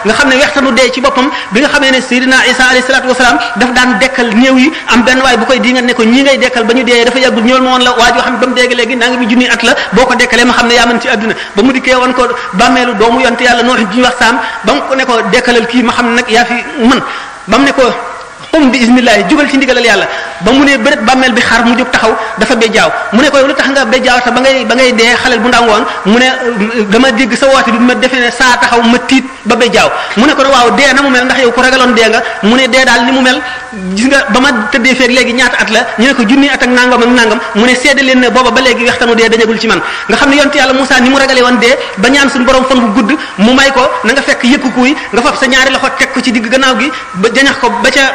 nga xam ne wextanu dee ci boppam bi nga xamee ne Seydina Isa alayhi salaatu wasalaam daf daan dekkal néew yi am benn waay bu koy di nga ne ko ñii ngay dekkal ba ñu dee dafa yàggul ñëwal ma woon la waa joo xam ne ba mu dégg léegi naa ngi mi junni at la boo ko dekkalee ma xam ne yaa mën ci àdduna ba mu dikkee woon ko bàmmeelu doomu yonte yàlla Nuux ji wax saam ba mu ko ne ko dekkalal kii ma xam ne nag yaa fi mën ba mu ne ko qum bi ismillahi jugal ci ndigalal yàlla ba mu ne bëret bàmmeel bi xar mu jóg taxaw dafa bejjaaw mu ne ko yow lu tax nga bejjaaw te ba ngay dee xalel bu ndaw woon mu ne dama dégg sa woote bi ma defee ne saa taxaw ma tiit ba bejjaaw mu ne ko waaw dee na mu mel ndax yow ko ragaloon dee nga mu ne dee daal ni mu mel gis nga ba ma tëddee feeg léegi ñaata at la ñu ne ko junni at ak nangam mu ne seede leen ne booba ba léegi wextanu dee dañagul ci man nga xam ne yonte yàlla Moussa ni mu ragale woon dee ba ñaan suñu borom fan bu gudd mu may ko na nga fekk yëkkukuy nga fab sa ñaari loxo teg ko ci digg gannaaw gi ba jañax ko ba ca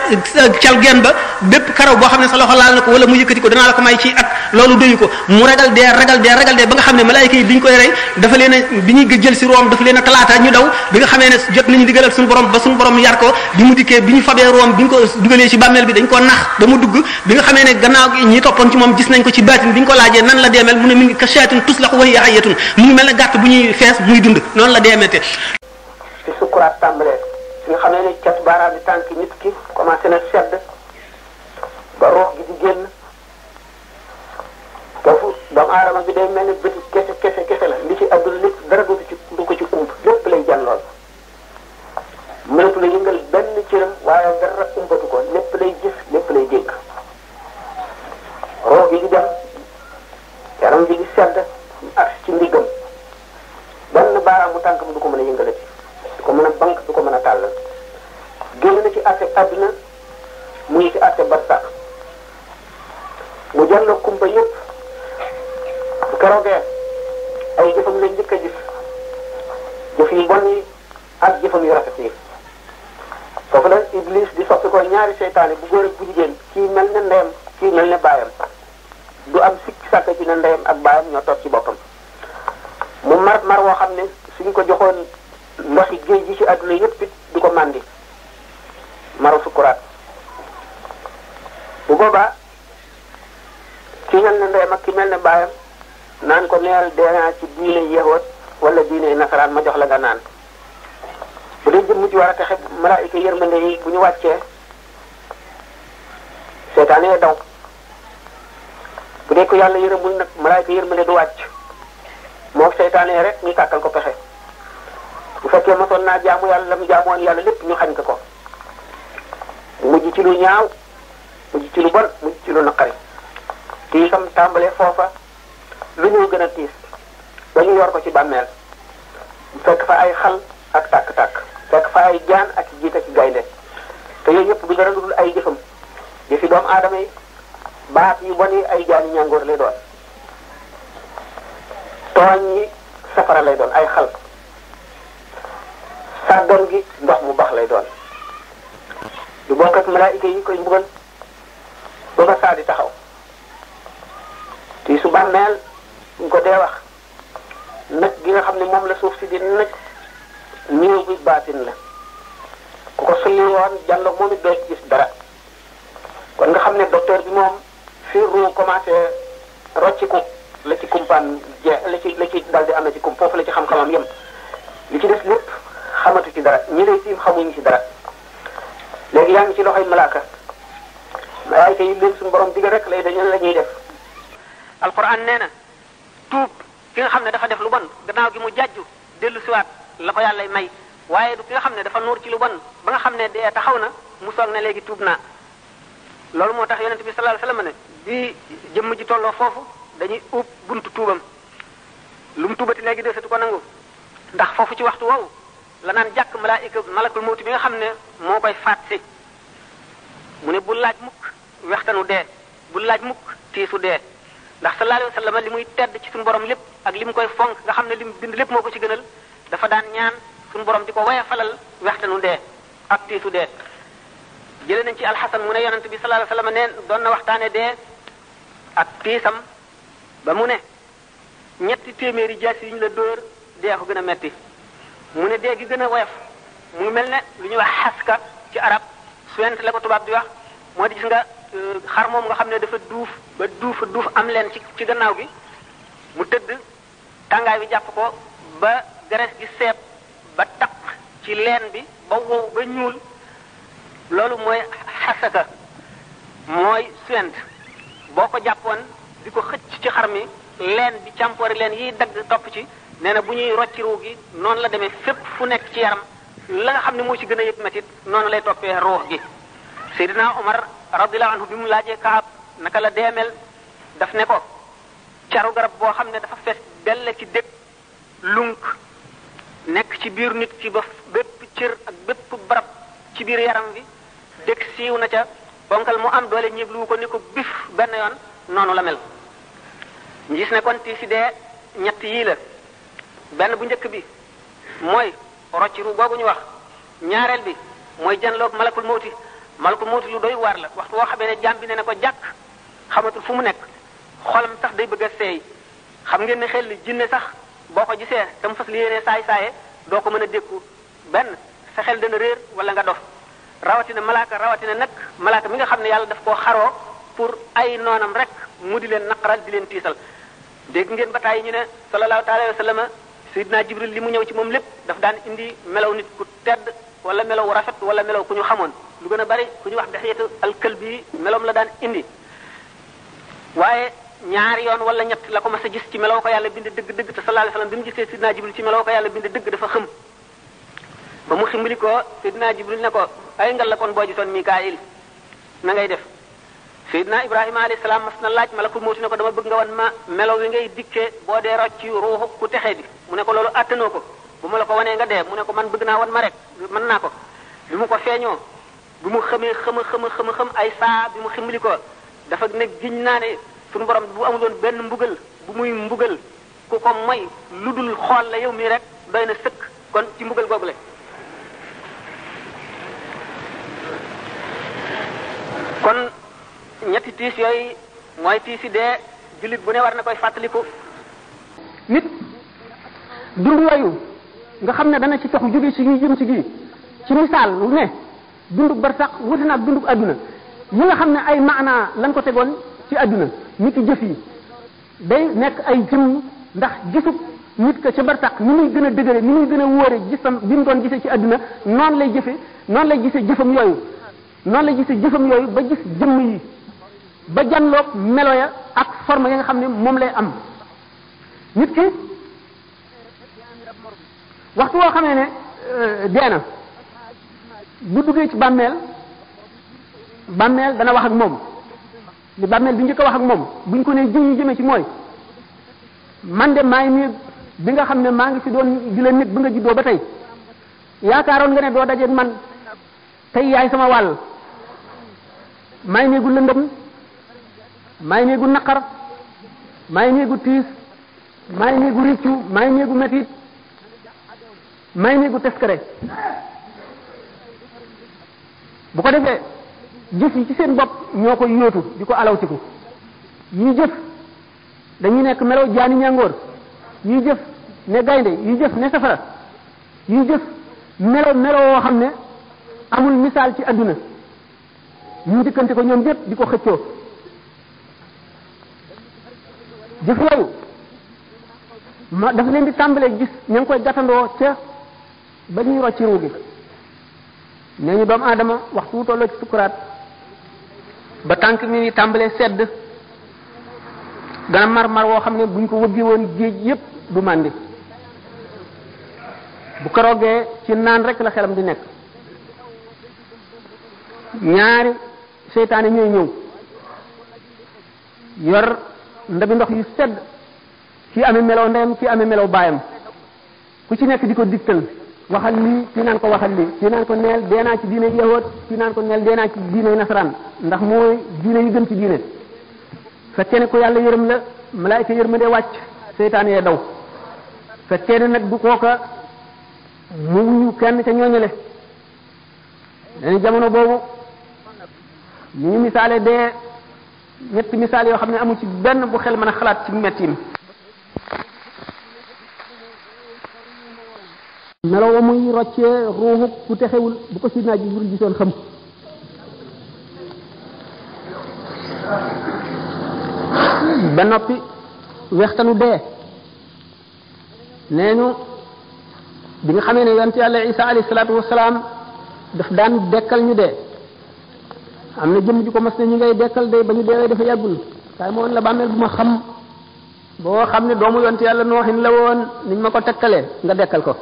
cal geen ba bépp karaw boo xam ne sa loxo laal na ko wala mu yëkkati ko danaa la ko may ci at loolu doyu ko mu ragal dee ba nga xam ne malaayika yi bi ñu koy rey dafa leen a bi ñuy jël si room dafa leen a talaata ñu daw bi nga xamee ne jot nañu digalal suñu borom ba suñu borom yar ko bi mu dikkee bi ñu fabee room bi ñu ko dugalee ci bàmmeel bi dañ ko nax ba mu dugg bi nga xamee ne gannaaw gi ñi toppoon ci moom gis nañ ko ci baatin bi ñu ko laajee nan la deemel mu ne mi ngi ka shayatun tuslax wa hiya hayyatun mu ngi mel ne gàtt bu ñuy fees muy dund noonu la deemete ci sukuraat tàmbalee fi nga xamee ne cat baaraam bi tànk nit ki commencé na sedd ba roox gi di génn foofu doomu aadama bi day mel ni bëti kese la li ci àdduna lépp dara du ko ci umb lépp lay jàllool mënatu la yëngal benn cëram waaye dara umbatu ko lépp lay gis lépp lay dégg roox gi di dem yaram bi di sedd ak ci ndiggam benn baaraamu tànk bi du ko mën a yëngalati du ko mën a bank du ko mën a tàllal génn na ci àtte àdduna mu ngi ci àtte barsax mu jàll kumpa yëpp bu keroogee ay jëfam lañ njëkk a gis jëf yu bon yi ak jëfam yu rafet yi foofu la Iblis di soppi ko ñaari seytaane bu góor ak bu jigéen kii mel ne ndeyam kii mel ne baayam du am sikki sàkk ci ne ndeyam ak baayam ñoo toog ci boppam mu mar woo xam ne suñ ko joxoon ndoxi géej gi ci àdduna yëpp it du ko màndi maru sukuraat bu boobaa ki mel ne ndeyam ak ki mel ne baayam naan ko neel deenaa ci diine yahud wala diine nasaraan ma jox la nga naan bu dee jëmm ji war a texe malaayika yërmande yi bu ñu wàccee seytaane yee daw bu dee ko yàlla yërëmul nag malaayika yërmande du wàcc moo seytaane rek ñu tàkkal ko pexe bu fekkee mosoon naa jaamu yàlla la mu jaamoon yàlla lépp ñu xañ ko mujj ci lu ñaaw mujj ci lu bon mujj ci lu naqari tiisam tàmbalee foofa lu ñu gën a tiis ba ñu yor ko ci bàmmeel fekk fa ay xal ak tàkk-tàkk fekk fa ay jaan ak jiit ak gaynde te yooyu yëpp du dara lu dul ay jëfam jëfi doomu aadama yi baat yu bon yi ay jaani ñàngoor lay doon tooñ yi safara lay doon ay xal sàggan gi ndox mu bax lay doon du bokk ak malaayika yi koy mbugal ba ba saa di taxaw ti su bàmmeel ñu ko dee wax nag gi nga xam ne moom la suuf si di nag néew bi baatin la ku ko sulli woon jàllo moom it doo ci gis dara kon nga xam ne docteur bi moom fi ruu commencé rocciku la ci kumpaan la ci dal di am ci kum foofu la ci xam-xamam yem li ci des lépp xamatu ci dara ñi lay tiim xamuñu ci dara léegi yaa ngi ci loxoy malaaka malaayka yi leen suñu borom digal rek lay dañu la ñuy def alquran nee na tuub ki nga xam ne dafa def lu bon gannaaw gi mu jàjju dellu siwaat la ko yàlla may waaye du ki nga xam ne dafa nuur ci lu bon ba nga xam ne dee taxaw na mu soog ne léegi tuub naa loolu moo tax yonent bi sallallahu alayhi wasallam ne bi jëmm ji tolloo foofu dañuy ub buntu tuubam lu mu tuubati léegi desetu ko nangu ndax foofu ci waxtu woowu la naan jàkk malaayika malakul mawti bi nga xam ne moo koy faat si mu ne bu laaj mukk wextanu dee bu laaj mukk tiisu dee ndax sallallahu alayhi wasallam li muy tedd ci suñu borom lépp ak li mu koy fonk nga xam ne li mu bind lépp moo ko ci gënal dafa daan ñaan suñu borom di ko waya falal wextanu dee ak tiisu dee jëlee nañ ci alxasan mu ne yonent bi sallallahu alayhi wasallam neen doon na waxtaane dee ak tiisam ba mu ne ñetti téeméeri jaas yi ñu la dóor dee ko gën a metti mu ne dee gi gën a woyof mu mel ne lu ñuy wax xaska ci arab suwent la ko tubaab di wax moo di gis nga xar moom nga xam ne dafa duuf ba duuf am leen ci gannaaw gi mu tëdd tàngaay bi jàpp ko ba graisse gi seeb ba taq ci leen bi ba wow ba ñuul loolu mooy xasaka mooy suent boo ko jàppoon di ko xëcc ci xar mi leen bi càmpoori leen yiy dagg topp ci nee na bu ñuy rocci ruu gi noonu la demee fépp fu nekk ci yaram la nga xam ne moo ci gën a yëg metit noonu lay toppee ruux gi Seydina Omar radiyallahu anhu bi mu laajee Kaab naka la deemel daf ne ko caru garab boo xam ne dafa fees dell ci dëkk lunk nekk ci biir nit ki ba bépp cër ak bépp barab ci biir yaram wi dëkk siiw na ca bonkal mu am doole ñiblu ko ni ko bif benn yoon noonu la mel ñu gis ne kon tii si dee ñett yii la benn bu njëkk bi mooy rocci ru googu ñu wax ñaareel bi mooy janloog malakul mawti lu doy waar la waxtu woo xamee ne jaam bi ne na ko jàkk xamatul fu mu nekk xolam sax day bëgg a seey xam ngeen ne xel li jinne sax boo ko gisee tam fas li yéenee saay-saaye doo ko mën a dékku benn sa xel dana réer wala nga dof rawatina rawatina nag malaaka mi nga xam ne yàlla daf koo xaroo pour ay noonam rek mu di leen naqaral di leen tiisal dégg ngeen ba tàyyi ñu ne sallallahu alayhi wa sallam Seydina Jibril li mu ñëw ci moom lépp daf daan indi melaw nit ku tedd wala melaw rafet wala melaw ku ñu xamoon lu gën a bari ku ñu wax Dihiyatu al-Kalbi melawam la daan indi waaye ñaari yoon wala ñett la ko mas a gis ci melaw ko yàlla bind dëgg-dëgg te sallallahu alayhi wa sallam bi mu gisee Seydina Jibril ci melaw ko yàlla bind dëgg dafa xëm ba mu ximbali ko Seydina Jibril ne ko ay ngal la kon boo gisoon Mikaayil na ngay def Seydina Ibrahima alayhi salaam mas na laaj malakul mawti ne ko dama bëgg nga wan ma melaw wi ngay dikkee boo dee rocc ci ruuxu ku texee di mu ne ko loolu attanoo ko bu ma la ko wanee nga dee mu ne ko man bëgg naa wan ma rek mën naa ko bi mu ko feeñoo bi mu xamee xam ay saa bi mu ximbali ko dafa ne giñ naa ne suñu borom bu amuloon benn mbugal bu muy mbugal ku ko moy lu dul xool la yow mii rek doy na sëkk kon ci mbugal googu la kon ñetti tiis yooyu mooy tiisi dee jullit bu ne war na koy fàttaliku nit dund yooyu nga xam ne dana ci tox jóge ci gi jëm ci gi ci misaal lu ne dundug barsax wuti naag dundug adduna yi nga xam ne ay maanaa lañ ko tegoon ci adduna nit ki jëf yi day nekk ay jëm ndax gisub nit ka ca barsax ni muy gën a dëgëre ni muy gën a wóore gisam bi mu doon gisee ci adduna noonu lay gisee jëfam yooyu ba gis jëmm yi ba janloog melo ya ak forme yi nga xam ne moom lay am nit ki waxtu woo xamee ne dee na bu duggee ci bàmmeel dana wax ak moom li bàmmeel bi njëkk a wax ak moom buñ ko nee jëm ñu jëmee ci mooy man de maa ngi nii bi nga xam ne maa ngi fi doon di la nit bi nga juddoo ba tey yaakaaroon nga ne doo dajeeg man tey yaay sama wàll maa ngi néegu lëndëm maa ngi néegu naqar maa ngi néegu tiis maa ngi néegu riccu maa ngi néegu metit maa ngi néegu teskare bu ko defee jëf yi ci seen bopp ñoo koy yóotu di ko alawtiku yii jëf dañuy nekk melaw jaani ñàngoor yii jëf ne gaynde yii jëf ne safara yii jëf melo woo xam ne amul misaal ci adduna ñu dikkante ko ñoom ñëpp di ko xëccoo jëf yooyu dafa leen di tàmbalee gis ña ngi koy gàttandoo ca ba ñuy rocci ruu gi nee ñu doomu aadama waxtu wu tolloo ci sukuraat ba tànk mi tàmbalee sedd dana mar woo xam ne buñ ko wëggee woon géej yépp du màndi bu keroogee ci naan rek la xelam di nekk ñaari seytaane ñooy ñëw yor ndabi ndox yu sedd kii amee melow ndeyam kii amee melow baayam ku ci nekk di ko digtal waxal lii kii naan ko waxal lii kii naan ko neel dee naa ci diine yahood kii naan ko neel dee naa ci diine nasaraan ndax mooy diine yu gën ci diine fekkee ne ko yàlla yërëm la malaayika yërmande wàcc seytaan yee daw fekkee ne nag du kooka mu wuyu kenn ca ñooñale dañu jamono boobu ñu misaale dee ñetti misaal yoo xam ne amul ci benn bu xel mën a xalaat ci mettim melo wa muy roccee ruuxu ku texewul bu ko sidna Jibril gisoon xam ba noppi wextanu dee nee ñu bi nga xamee ne yonent yàlla Isa alayhi salaatu wasalaam daf daan dekkal ñu dee am na jëm ju ko mas ne ñu ngay dekkal de ba ñu deewee dafa yàggul waaye moo la bàmmeel bu ma xam boo xam ne doomu yonent yàlla nooxin la woon niñ ma ko tekkalee nga dekkal ko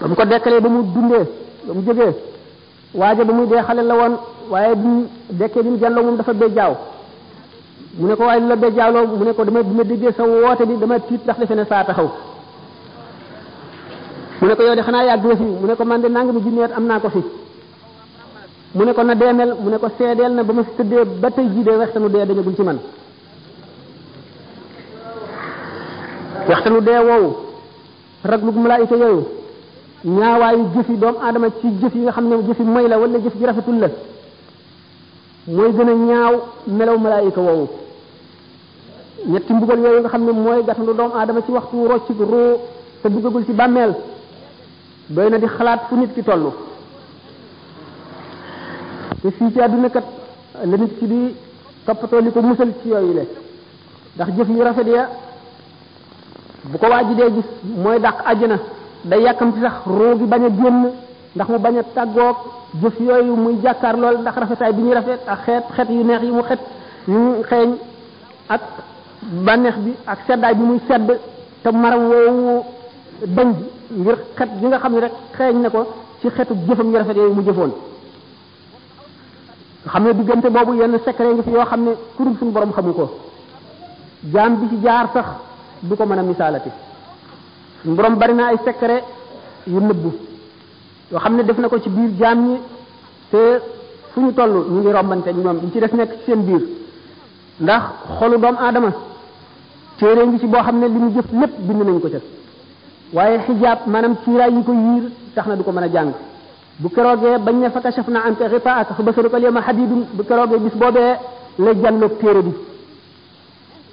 ba mu ko dekkalee ba mu dundee ba mu jógee waaja ba muy dee xale la woon waaye bi mu dekkee bi mu jàlloo moom dafa béjjaaw mu ne ko waaye lu la béjjaawloo mu ne ko dama bi ma déggee sa woote bi dama tiit ndax defe ne saa taxaw mu ne ko yow de xanaa yàgg nga fi mu ne ko man de nangami junni at am naa ko fi mu ne ko na deemel mu ne ko seedeel na ba ma fi tëddee ba tey jii de waxtanu dee dañagul ci man waxtanu dee woowu raglug malaayika yooyu ñaawaayu jëfi doomu aadama ci jëf yi nga xam ne jëfi moy la wala jëf ji rafetul la mooy gën a ñaaw melaw malaayika woowu ñetti mbugal yooyu nga xam ne mooy gàttandu doomu aadama ci waxtu rocc ruu te duggagul ci bàmmeel doy na di xalaat fu nit ki toll te fii ci àdduna kat la nit ki di toppatoo li ko musal ci yooyu le ndax jëf yu rafet ya bu ko waaji dee gis mooy dàq àjjana day yàkkamti sax ruu gi bañ a génn ndax mu bañ a tàggoog jëf yooyu muy jàkkaar lool ndax rafetaay bi ñuy rafet ak xeet yu neex yi mu yu xeeñ ak bànneex bi ak seddaay bi muy sedd te maram woowu dañ ngir xet gi nga xam ne rek xeeñ na ko ci xetu jëfam yu rafet yooyu mu jëfoon nga xam ne diggante boobu yenn secret ngi fi yoo xam ne ku dul suñu borom xamu ko jaam bi ci jaar sax du ko mën a misaalati suñu borom bari na ay secret yu nëbbu yoo xam ne def na ko ci biir jaam ñi te fu ñu toll ñu ngi rombante ñoom ñu ci def nekk ci seen biir ndax xolu doomu aadama téere ngi ci boo xam ne li mu jëf lépp bind nañ ko ca waaye xijaab maanaam kiiraay yi ko yiir tax na du ko mën a jàng bu keroogee bañ ne fa kashafna anka ghitaa'aka fa basaruka al-yawma hadiidun bu keroogee bis boobee la jàlloog téere bi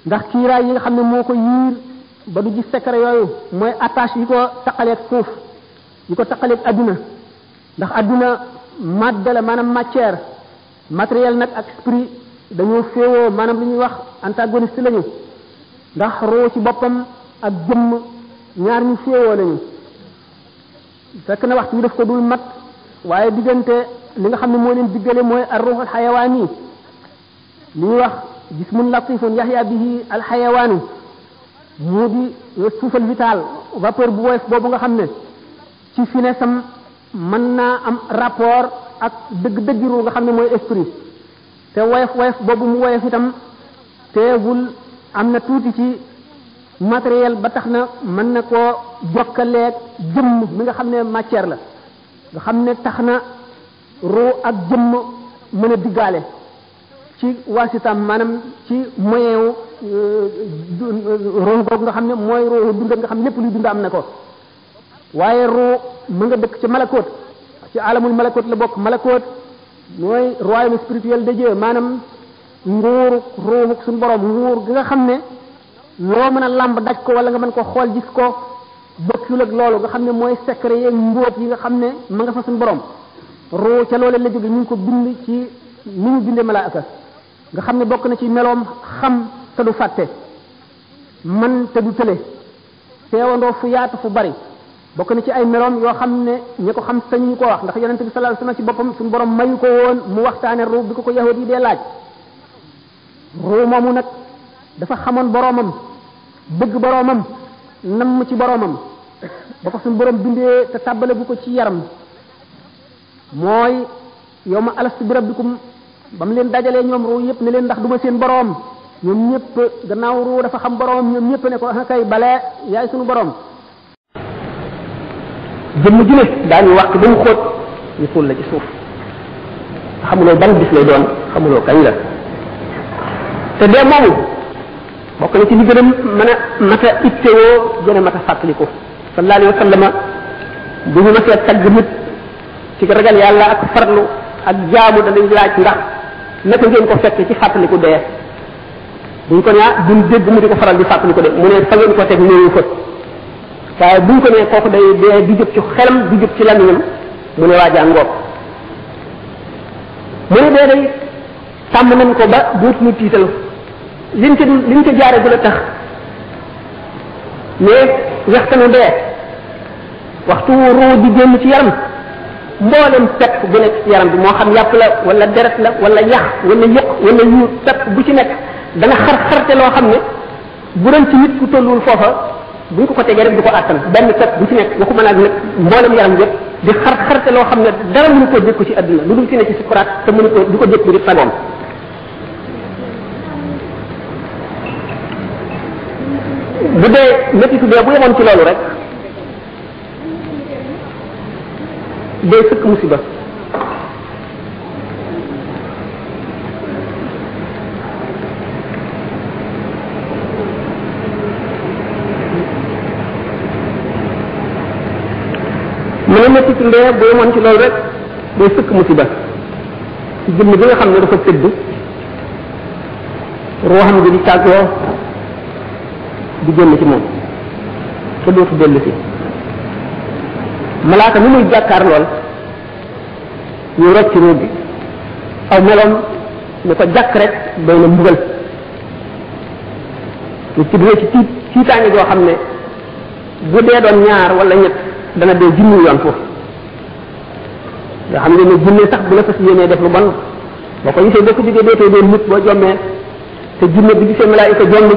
ndax kiiraay yi nga xam ne moo ko yiir ba du gis secret yooyu mooy attache yi ko taqaleeg suuf yi ko taqaleeg adduna ndax adduna madde la maanaam matière matériel nag ak esprit dañoo féewoo maanaam li ñuy wax antagoniste lañu ndax roo ci boppam ak jëmm ñaar ñu féewoo lañu fekk na waxtu bi daf ko dul mat waaye diggante li nga xam ne moo leen diggale mooy ar-ruh al-xayawaani li ñuy wax jismun latifun yaxya bihi al-xayawaanu mu di suufal vital vapeur bu woyof boobu nga xam ne ci finesse am mën naa am rapport ak dëgg-dëggi ru nga xam ne mooy esprit te woyof boobu mu woyof itam teewul am na tuuti ci matériel ba tax na mën na koo jokkaleeg jëmm mi nga xam ne matière la nga xam ne tax na ru ak jëmm mën a diggaale ci waasitam maanaam ci moyen wu roo googu nga xam ne mooy roo dund nga xam lépp luy dund am na ko waaye roo mu nga dëkk ci malakoot ci alamul malakoot la bokk malakoot mooy royaume spirituel de Dieu maanaam nguuru ruuxu suñu borom nguur gi nga xam ne loo mën a làmb daj ko wala nga mën ko xool gis ko bokkul ak loolu nga xam ne mooy secret yeeg mbóot yi nga xam ne ma nga fa suñu borom ruu ca loole la jóge ñu ngi ko bind ci ni ñu bindee malaaka nga xam ne bokk na ci meloom xam te du fàtte man te du tële teewandoo fu yaatu fu bari bokk na ci ay meloom yoo xam ne ñi ko xam sañ ñu ko wax ndax yonente bi sallallahu alayhi wasallam ci boppam suñu borom mayu ko woon mu waxtaane ruu bi ko yahudi yi dee laaj ruu moomu nag dafa xamoon boroomam bëgg boroomam namm ci boroomam ba ko suñu borom bindee te tàbbale bu ko ci yaram mooy yow ma alastu bi rabbikum ba mu leen dajalee ñoom ruu yëpp ne leen ndax duma seen boroom ñoom ñëpp gannaaw ruu dafa xam boroomam ñoom ñëpp ne ko kay bale yaay suñu boroom jëmm ju ne daañu wax ba mu xóot ñu suul la ci suuf xamuloo ban bis lay doon xamuloo kañ la te dee moomu bokk na ci li gën a mën a mat a ittewoo gën a mat a fàttaliku sallallahu alayhi wa sallam bu ñu masee tagg nit ci ragal yàlla ak farlu ak jaamu danañ laaj ndax naka ngeen ko fekke ci fàttaliku dee buñ ko nee duñ dégg mu di ko faral di fàttaliku de mu ne fa ngeen ko teg néewu fa waaye buñ ko nee kooku day dee du jëp ci xelam du jëp ci lamiñam mu ne waajaa ngoog mu ne dee day tàmm nañ ko ba dootuñu tiital liñ ca jaare du la tax mais waxtanu dee waxtu ruu di génn ci yaram mboolem pepp bu nekk ci yaram bi moo xam yàpp la wala deret la wala yax wala yëq wala yu pepp bu ci nekk dana xarte loo xam ne bu doon ci nit ku tollul foofa buñ ko tegee rek du ko àttan benn pepp bu ci nekk waxuma nag nag mboolem yaram yëpp di xarte loo xam ne dara mënu koo dékku ci àdduna lu dul fi ne ci sukuraat te mënu ko di ko dékku di sagoom bu dee méttitu dee bu yemoon ci loolu rek day sëkk musiba mu ne méttitu dee bu yemoon ci loolu rek day sëkk musiba ci jëmm bi nga xam ne dafa tëdd ruuxam gi di tàggoo di génn ci moom te dootu dellu si malaaka mi muy jàkkaar lool ñu rocc ci ruub bi aw meloom ne ko jàkk rek doy na mbugal ñu ci dina ci tiitaange joo xam ne bu dee doon ñaar wala ñett dana dee junni yoon foofu nga xam ne ne jinne sax bu la fas yéenee def lu bon boo ko gisee boo ko jógee dootoo doon nit boo jommee te jinne bi gisee malaayika jommi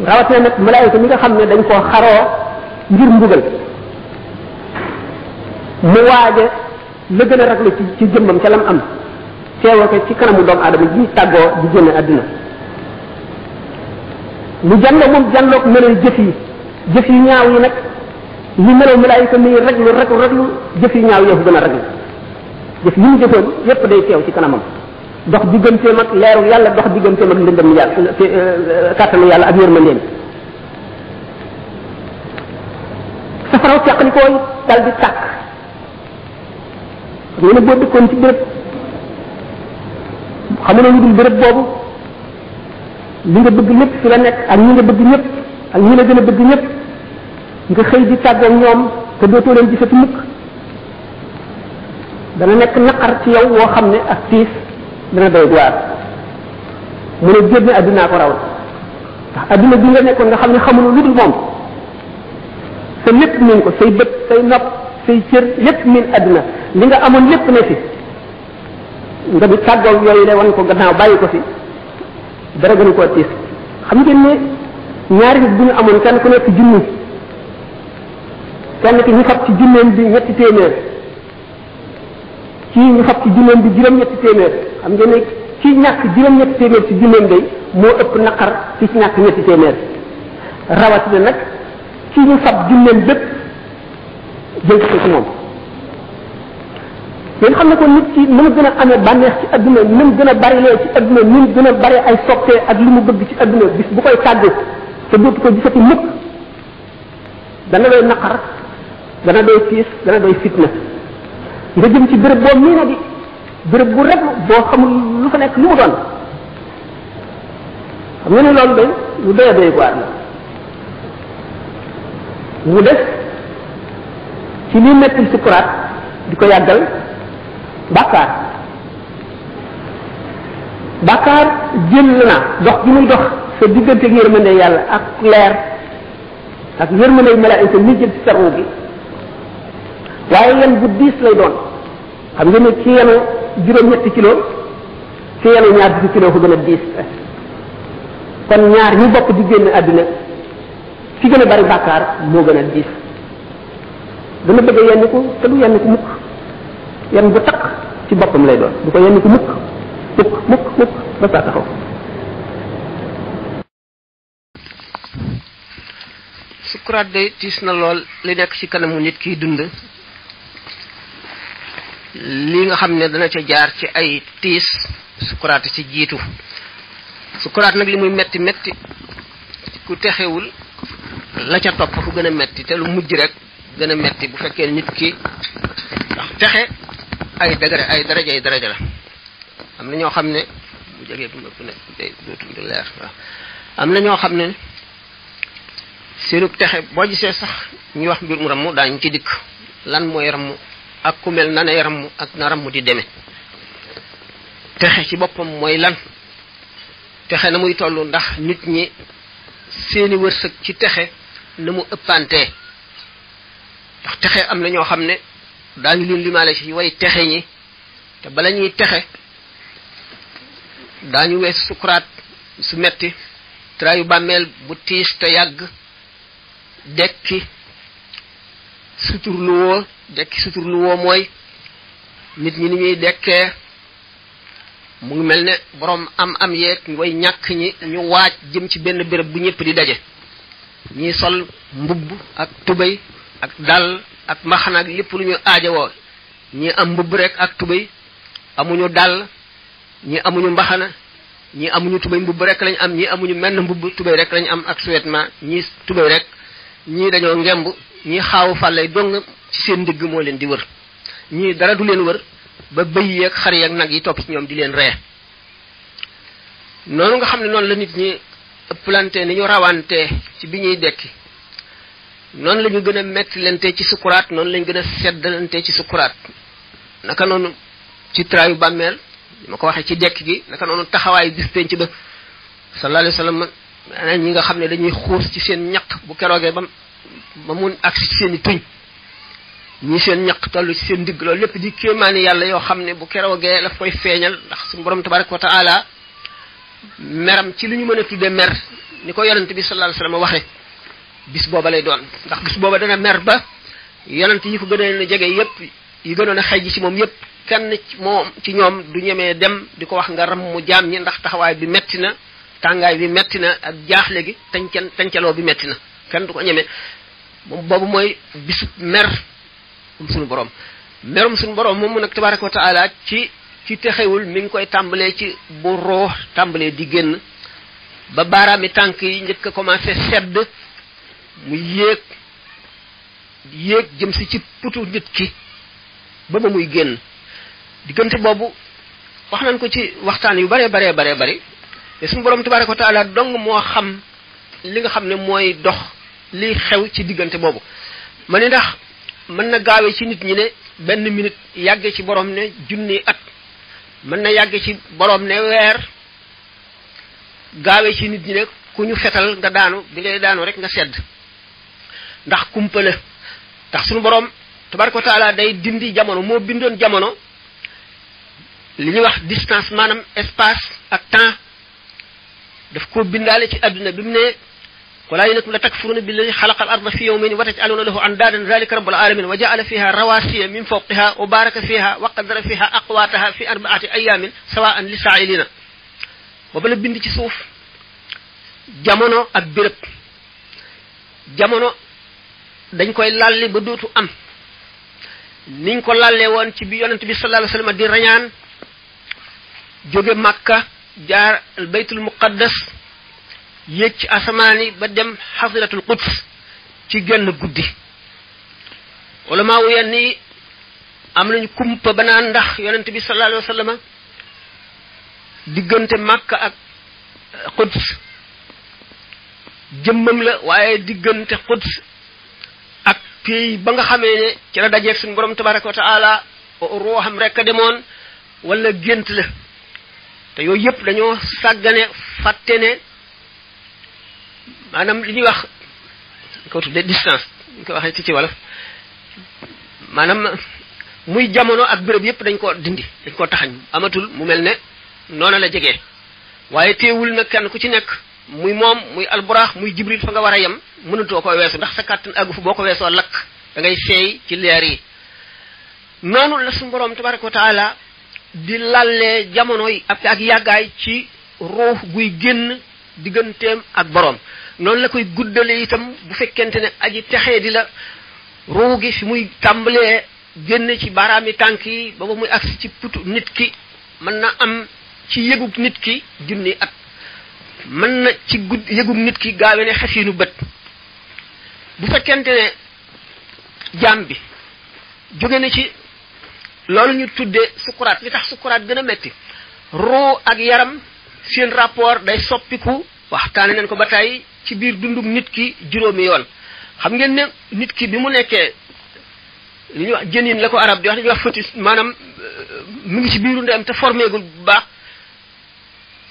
rawatina nag malaayika mi nga xam ne dañ koo xaroo ngir mbugal mu waaje la gën a raglu ci jëmmam ca lam am teewoo ko ci kanamu doomu aadama ji tàggoo di génne àdduna lu jànloo moom jànloog melal jëf yi ñaaw yi nag li melaw malaayika mi raglu jëf yi ñaaw yoo ko gën a raglu jëf yi mu jëfoon yépp day teew ci kanamam dox digganteem ak leeru yàlla dox digganteem ak ndëndam yàlla kàttanu yàlla ak yërmandeem safaraw teqlikooy dal di tàkk xam nga ne boo dëkkoon ci béréb xam ne lu dul béréb boobu li nga bëgg lépp fi la nekk ak ñi nga bëgg ñëpp ak ñi la gën a bëgg ñëpp nga xëy di tàggoog ñoom te dootoo leen gisati mukk dana nekk naqar ci yow woo xam ne ak tiis dana doy waar mu ne génn addunaa ko raw ndax adduna bi nga nekkoon nga xam ne xamul lu dul moom sa lépp miin ko say bët say nopp say cër lépp miin adduna li nga amoon lépp ne fi nga di tàggoog yooyu le wan ko gannaaw bàyyi ko fi dara gënu koo tiis xam ngeen ne ñaari nit bu ñu amoon kenn ku nekk junni kenn ki ñu fab ci junneem bi ñetti téeméer kii ñu fab ci junneem bi juróom-ñetti téeméer xam ngeen ne ci ñàkk juróom-ñetti téeméer ci junneem day moo ëpp naqar ci ñàkk ñetti téeméer rawatina nag ci ñu fab junneem bépp jël ko ci moom yéen xam ne ko nit ki ni mu gën a amee bànneex ci adduna ni mu gën a barilee ci adduna ni mu gën a bari ay soppee ak li mu bëgg ci adduna bis bu koy tàggu te dootu ko gisati mukk dana doy naqar dana doy tiis dana doy fitna nga jëm ci béréb boo mii na di béréb bu rek boo xamul lu fa nekk lu mu doon xam nga ne loolu day lu doy a doy waar la mu def ci li mettil sukuraat di ko yàggal bàkkaar jël na dox bi muy dox sa diggante ak yërmande yàlla ak leer ak yërmande malaayika mi jël ci sa ruu gi waaye yan bu diis lay doon xam nga ne ci yenu juróom-ñetti kilo ci yenu ñaar fukki kilo ko gën a diis kon ñaar ñu bokk di génn àdduna fi gën a bari bàkkaar moo gën a diis dana bëgg a yenn ko te du yenn ko mukk yenn bu takk ci boppam lay doon du ko yenn ko mukk ba saa taxaw sukuraat day tiis na lool li nekk ci kanamu nit kiy dund li nga xam ne dana ca jaar ci ay tiis sukuraat ci jiitu sukuraat nag li muy metti metti ku texewul la ca topp fu gën a metti te lu mujj rek gën a metti bu fekkee nit ki ndax texe ay daraja la am na ñoo xam ne bu jegee bu ëpp ne day dootul di leer waaw am na ñoo xam ne seenu texe boo gisee sax ñuy wax mbir mu ramm daañu ci dikk lan mooy ramm ak ku mel na ne ramm ak na ramm di demee texe ci boppam mooy lan texe na muy toll ndax nit ñi seeni wërsëg ci texe na mu ëppantee ndax texe am na ñoo xam ne daañu leen limaale ci way texe ñi te bala ñuy texe daañu wees sukuraat su metti traayu bàmmeel bu tiis te yàgg dekki suturluwoo mooy nit ñi ni ñuy dekkee mu ngi mel ne borom am yeeg way ñàkk ñi ñu waaj jëm ci benn béréb bu ñëpp di daje ñi sol mbubb ak tubéy ak dal ak maxana ak lépp lu ñu aajowoo ñi am mbubb rek ak tubéy amuñu dal ñi amuñu mbaxana ñi amuñu tubéy mbubb rek lañ am ñi amuñu menn mbubb tubéy rek lañ am ak sous-vêtement ñi tubéy rek ñi dañoo ngemb ñi xaawu fàllay dong ci seen ndigg moo leen di wër ñi dara du leen wër ba bëy yeeg xar yeeg nag yi topp ci ñoom di leen ree noonu nga xam ne noonu la nit ñi ëpplante ni ñu rawante ci bi ñuy dekki noonu la ñu gën a mettilante ci sukuraat noonu la ñu gën a seddalante ci sukuraat naka noonu ci traayu bàmmeel ma ko waxee ci dekk gi naka noonu taxawaayu bis penc ba sallallahu alayhi wasallam maanaam ñi nga xam ne dañuy xuus ci seen ñaq bu keroogee ba mun agsi ci seen i tuñ ñi seen ñaq toll ci seen ndigg loolu lépp di kéemaani yàlla yoo xam ne bu keroogee la koy feeñal ndax suñu borom tabaraka wa taala meram ci li ñu mën a tuddee mer ni ko yonent bi sallallahu alayhi wasallam waxe bis booba lay doon ndax bis booba dana mer ba yonent yi ko gënoon a jege yépp yi gënoon a xëy ci moom yépp kenn ci ñoom du ñemee dem di ko wax nga ram mu jaam ñi ndax taxawaay bi metti na tàngaay bi metti na ak jaaxle gi tancaloo bi metti na kenn du ko ñemee moom boobu mooy bisu mer suñu borom merum suñu borom moom nag tabaraka wa taala ci texewul mi ngi koy tàmbalee ci bu roox tàmbalee di génn ba baaraami tànk yi njëkk a commencé sedd mu yéeg jëm si ci putu nit ki ba muy génn diggante boobu wax nañ ko ci waxtaan yu bare te suñu borom tabaraka wa taala dong moo xam li nga xam ne mooy dox li xew ci diggante boobu ma ni ndax mën na gaawe ci nit ñi ne benn minute yàgge ci borom ne junni at mën na yàgge ci borom ne weer gaawe ci nit ñi ne ku ñu fetal nga daanu bi ngay daanu rek nga sedd ndax kumpa la ndax suñu borom tabaraka wa taala day dindi jamono moo bindoon jamono li ñuy wax distance maanaam espace ak temps daf ko bindaale ci adduna bi mu ne wala yénakum la takfuruna billazi xalaqa al arda fi yawmin wa taj'aluna lahu andaadan zalika rabbul alamin wa ja'ala fiha rawasiya min fawqiha wa baraka fiha wa qaddara fiha aqwataha fi arba'ati ayamin sawa'an lisa'ilina booba la bind ci suuf jamono ak béréb jamono dañ koy lalli ba dootu am niñ ko lallee woon ci bi yonent bi sallallahu alayhi wasallam di rañaan jóge Makka jaar al baytul muqaddas yéeg ci asamaani ba dem xasiratul quds ci genn guddi wala maa wuyen ni am nañu kumpa ba naan ndax yonent bi sallallahu alayhi wasallam diggante Makka ak quds jëmmam la waaye diggante quds ak pays ba nga xamee ne ci la dajeeg suñu borom tabaraka wa taala ruuxam rek a demoon wala gént la te yooyu yëpp dañoo sàggane fàtte ne maanaam li ñuy wax ko tudde distance ñu ko waxee ci wolof maanaam muy jamono ak béréb yëpp dañ ko dindi dañ ko taxañ amatul mu mel ne noona la jegee waaye teewul nag kenn ku ci nekk muy moom muy alburaax muy jibril fa nga war a yem mënatoo ko weesu ndax sa kàttan àggu fu boo ko weesoo lakk da ngay seey ci leer yi noonu la suñu borom tabaraka wa taala di lallee jamono yi ak yàggaay ci ruux guy génn digganteem ak borom noonu la koy guddale itam bu fekkente ne aji texee di la ruu gi fi muy tàmbalee génn ci baaraami tànk yi ba muy agsi ci putu nit ki mën na am ci yëgug nit ki junni at mën na ci yëgug nit ki gaawe ne xefiinu bët bu fekkente ne jaam bi jóge na ci loolu ñu tuddee sukuraat li tax sukuraat gën a metti ruu ak yaram seen rapport day soppiku waxtaane nañ ko ba tey ci biir dundum nit ki juróomi yoon xam ngeen ne nit ki bi mu nekkee li ñuy wax jënin la ko arab di wax dañuy wax fœtus maanaam mu ngi ci biiru ndeyam te formeegul bu baax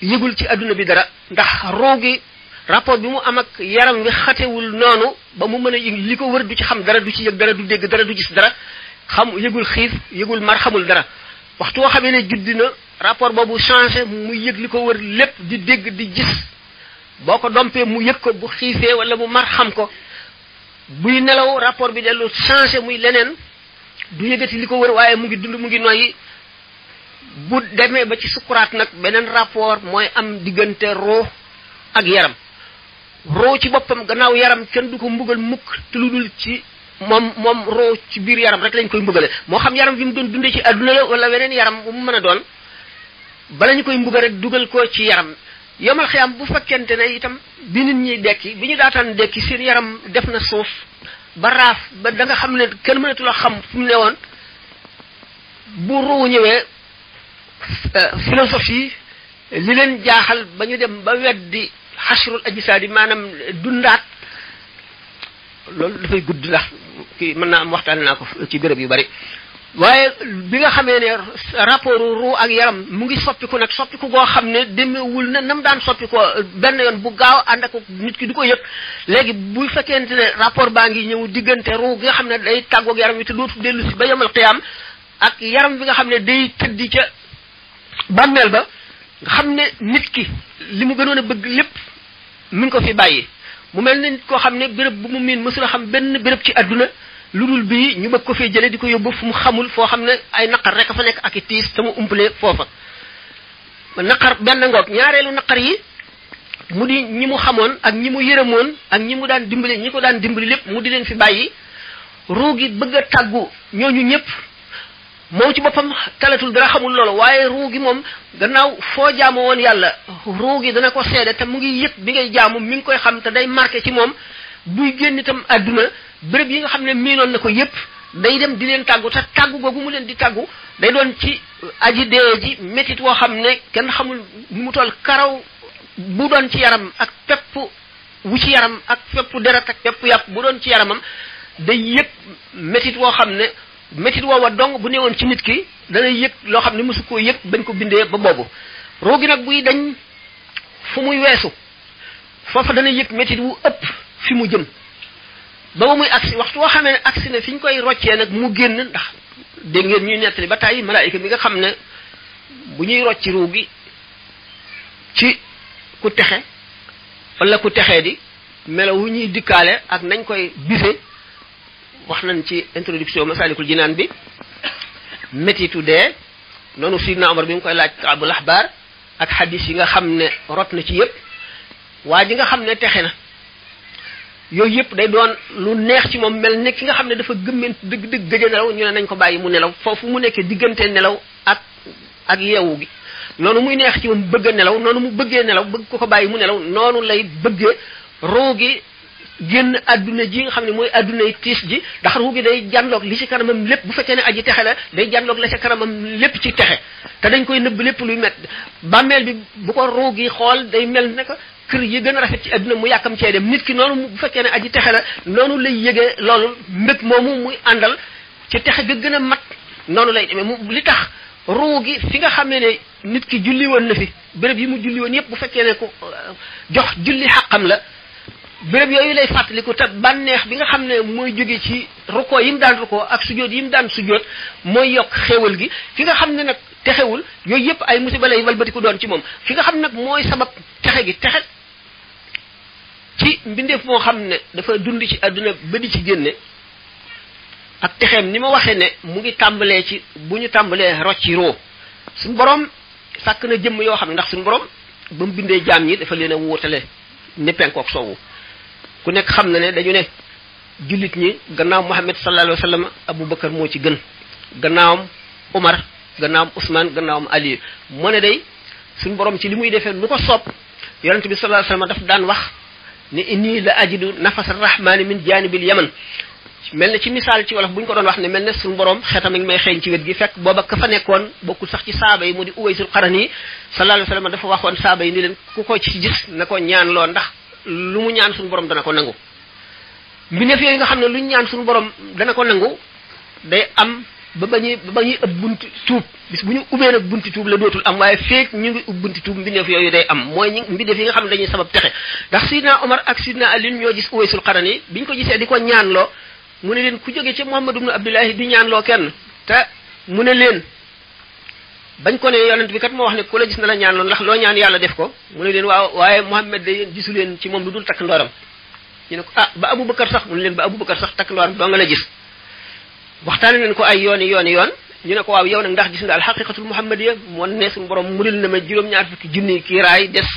yëgul ci adduna bi dara ndax ruu gi rapport bi mu am ak yaram wi xatewul noonu ba mu mën a yëg li ko wër du ci xam dara du ci yëg dara du dégg dara du gis dara yëgul xiif yëgul mar xamul dara waxtu woo xamee ne juddi na rapport boobu changé muy yëg li ko wër lépp di dégg di gis boo ko dompee mu yëg ko bu xiifee wala mu mar xam ko buy nelaw rapport bi dellu changé muy leneen du yëgati li ko wër waaye mu ngi dund mu ngi noyyi bu demee ba ci sukuraat nag beneen rapport mooy am diggante roo ak yaram roo ci boppam gannaaw yaram kenn du ko mbugal mukk te lu dul ci moom roo ci biir yaram rek lañ koy mbugale moo xam yaram bi mu doon dundee ci adduna la wala weneen yaram bu mu mën a doon bala ñu koy mbugal rek dugal ko ci yaram yomal xiyam bu fekkente ne itam bi nit ñi dekki bi ñu daataan dekki seen yaram def na suuf ba raaf ba da nga xam ne kenn mënatu la xam fu mu ne woon bu ruu ñëwee philosophie li leen jaaxal ba ñu dem ba weddi xasrul ajsaadi maanaam dundaat loolu dafay gudd ndax kii mën naa am waxtaan naa ko ci béréb yu bari waaye bi nga xamee ne rapport ruu ak yaram mu ngi soppiku nag soppiku goo xam ne demewul na nam daan soppi ko benn yoon bu gaaw ànd ak nit ki du ko yëg léegi bu fekkente ne rapport baa ngi ñëw diggante ruu gi nga xam ne day tàggoog yaram wi te dootu dellu si ba yomal xiyaam ak yaram bi nga xam ne day tëddi ca bàmmeel ba nga xam ne nit ki li mu gënoon a bëgg lépp mi ngi ko fi bàyyi mu mel ne nit koo xam ne béréb bu mu miin mësula xam benn béréb ci àdduna lu dul bii ñu bëgg ko fee jële di ko yóbbu fu mu xamul foo xam ne ay naqar rek a fa nekk ak i tiis te mu umpalee foofa naqar benn ngoog ñaareelu naqar yi mu di ñi mu xamoon ak ñi mu yërëmoon ak ñi mu daan dimbali ñi ko daan dimbali lépp mu di leen fi bàyyi ruu gi bëgg a tàggu ñooñu ñëpp moom ci boppam talatul dara xamul loolu waaye ruu gi moom gannaaw foo jaamu woon yàlla ruu gi dana ko seede te mu ngi yëg bi ngay jaamu mi ngi koy xam te day marqué ci moom buy génn itam àdduna béréb yi nga xam ne miinoon na ko yépp day dem di leen tàggu te tàggu googu mu leen di tàggu day doon ci aji dee ji métit woo xam ne kenn xamul ni mu toll karaw bu doon ci yaram ak pepp wu ci yaram ak pepp deret ak pepp yàpp bu doon ci yaramam day yëg métit woo xam ne métit woowa dong bu newoon ci nit ki dana yëg loo xam ne mosu koo yëg bañ ko bindee ba boobu roogi nag buy dañ fu muy weesu foofa dana yëg métit wu ëpp fi mu jëm ba muy agsi waxtu woo xamee ne agsi ne fi ñu koy roccee nag mu génn ndax dégg ngeen ñuy nettali ba tàyyi malaayika mi nga xam ne bu ñuy rocci ruu gi ci ku texe wala ku texee di melo wu ñuy dikkaale ak nañ koy bise wax nañ ci introduction masalikul jinaan bi métitu dee noonu sidna Omar bi mu koy laaj Kaabul Ahbar ak hadis yi nga xam ne rot na ci yépp waa ji nga xam ne texe na yooyu yëpp day doon lu neex ci moom mel ne ki nga xam ne dafa gëmmeen dëgg-dëgg gëj a nelaw ñu ne nañ ko bàyyi mu nelaw foofu mu nekkee diggante nelaw ak yeewu gi noonu muy neex ci moom bëgg a nelaw noonu mu bëggee nelaw bëgg ko bàyyi mu nelaw noonu lay bëggee ruu gi génn adduna ji nga xam ne mooy addunay tiis ji ndax ruu gi day jànloog li ci kanamam lépp bu fekkee ne aji texe la day jànloog la ci kanamam lépp ci texe te dañ koy nëbb lépp luy met bàmmeel bi bu ko ruu gi xool day mel ne ko kër yi gën a rafet ci adduna mu yàkkam cee dem nit ki noonu bu fekkee ne aji texe la noonu lay yëgee loolu mbëg moomu muy àndal ci texe ga gën a mat noonu lay demee mu li tax ruu gi fi nga xam ne nit ki julli woon na fi béréb yi mu julli woon yépp bu fekkee ne ko jox julli xàqam la béréb yooyu lay fàttaliku te bànneex bi nga xam ne mooy jóge ci rukkoo yi mu daan rukkoo ak sujjóot yi mu daan sujjóot mooy yokk xéewal gi fi nga xam ne nag texewul yooyu yépp ay musiba lay walbatiku doon ci moom fi nga xam nag mooy sabab texe gi texe ci mbindeef moo xam ne dafa dund ci àdduna ba di ci génne ak texeem ni ma waxee ne mu ngi tàmbalee ci bu ñu tàmbalee rocci roo suñu borom sàkk na jëmm yoo xam ne ndax suñu borom ba mu bindee jaam ñi dafa leen a wóotale ne penkook soowu ku nekk xam na ne dañu ne jullit ñi gannaaw Muhammad sallallahu alayhi wa sallam Abu Bakar moo ci gën gannaawam Umar gannaawam Ousmane gannaawam Ali moo ne day suñu borom ci li muy defee lu ko soob yonente bi sallallahu alayhi wa sallam daf daan wax ne inni la ajidu nafas arrahmani min janibil yaman mel ne ci misaal ci wolof bu ñu ko doon wax ne mel ne suñu borom xetam ngi may xeeñ ci wet gi fekk booba ka fa nekkoon bokkul sax ci saaba yi mu di Uwaysul Qarani sallallahu alayhi wa sallam dafa waxoon saaba yi ni leen ku ko ci gis na ko ñaan loo ndax lu mu ñaan suñu borom dana ko nangu mbindeef yooyu nga xam ne lu ñu ñaan suñu borom dana ko nangu day am ba bañuy ëpp bunti tuub bis bu ñu ubbee nag bunti tuub la dootul am waaye feek ñu ngi ub bunti tuub mbindeef yooyu day am mooy ñi mbindeef yi nga xam ne dañuy sabab texe ndax Sidna Omar ak Sidna Ali ñoo gis Uwaysul Qarani biñ ko gisee di ko ñaanloo mu ne leen ku jóge ci Muhammad ibn Abdullahi di ñaanloo kenn te mu ne leen bañ ko ne yonent bi kat moo wax ne ku la gis na la ñaanloo ndax loo ñaan yàlla def ko mu ne leen waaw waaye Muhammad de gisu leen ci moom lu dul takk ndooram ñu ne ko ah ba Abubakar sax mu ne leen ba Abubakar sax takk ndooram doo nga la gis waxtaane leen ko ay yooni ñu ne ko waaw yow nag ndax gis nga al haqiqatul muhammadiyya moo ne suñu borom muril na ma juróom-ñaar fukki junni kii raay des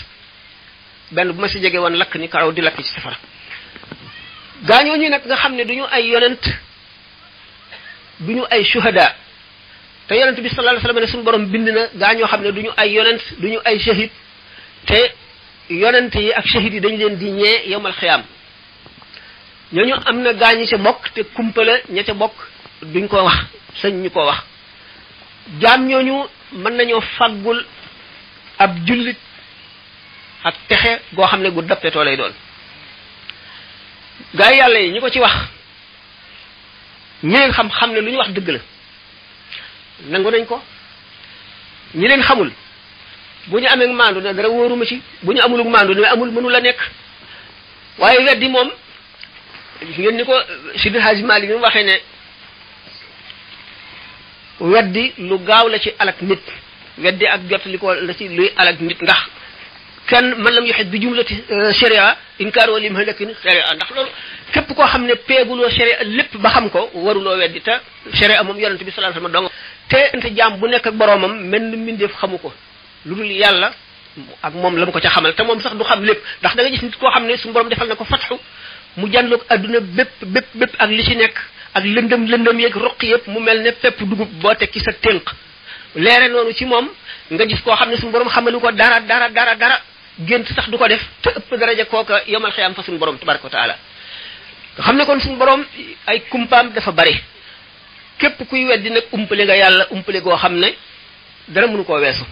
benn bu ma si jege woon lakk ni karaw di lakk ci safara gaañoo ñi nag nga xam ne duñu ay yonent duñu ay shuhada te yonent bi sallallahu alayhi wasallam ne suñu borom bind na gaañoo xam ne duñu ay yonent duñu ay shahid te yonent yi ak shahid yi dañ leen di ñee yowmal xiyaam ñooñu am na gaañi ca bokk te kumpale ña ca bokk duñ ko wax sañ ñu ko wax jaam ñooñu mën nañoo faggul ab jullit ak texe goo xam ne gu dappetoo lay doon gaa yi yàlla yi ñi ko ci wax ñi leen xam ne lu ñu wax dëgg la nangu nañ ko ñi leen xamul bu ñu amee maandu ne dara wóoruma ci bu ñu amulug maandu ne amul mënu la nekk waaye weddi moom ngeen ni ko Sidi Hadji Malick mu waxee ne weddi lu gaaw la ci alak nit weddi ak jot li ko la ci luy alak nit ndax kenn man lam yoxit bi jumlati sharia inkaar wala lim halakin sharia ndax loolu képp koo xam ne peeguloo sharia lépp ba xam ko waruloo weddi te sharia moom yonent bi sallallahu alayhi wasallam dong te jaam bu nekk ak boroomam mel ni mbindeef xamu ko lu dul yàlla ak moom la mu ko ca xamal te moom sax du xam lépp ndax da nga gis nit koo xam ne suñu borom defal na ko fatxu mu jànloog adduna bépp ak li ci nekk ak lëndëm yeeg roq yëpp mu mel ne fépp dugub boo teg ci sa tënk leere noonu ci moom nga gis koo xam ne suñu borom xamalu ko dara gént sax du ko def te ëpp daraja kooka yomal xiyaam fa suñu borom tabaraka wa taala nga xam ne kon suñu borom ay kumpaam dafa bari képp kuy weddi nag umpale nga yàlla umpale goo xam ne dara mënu koo weesu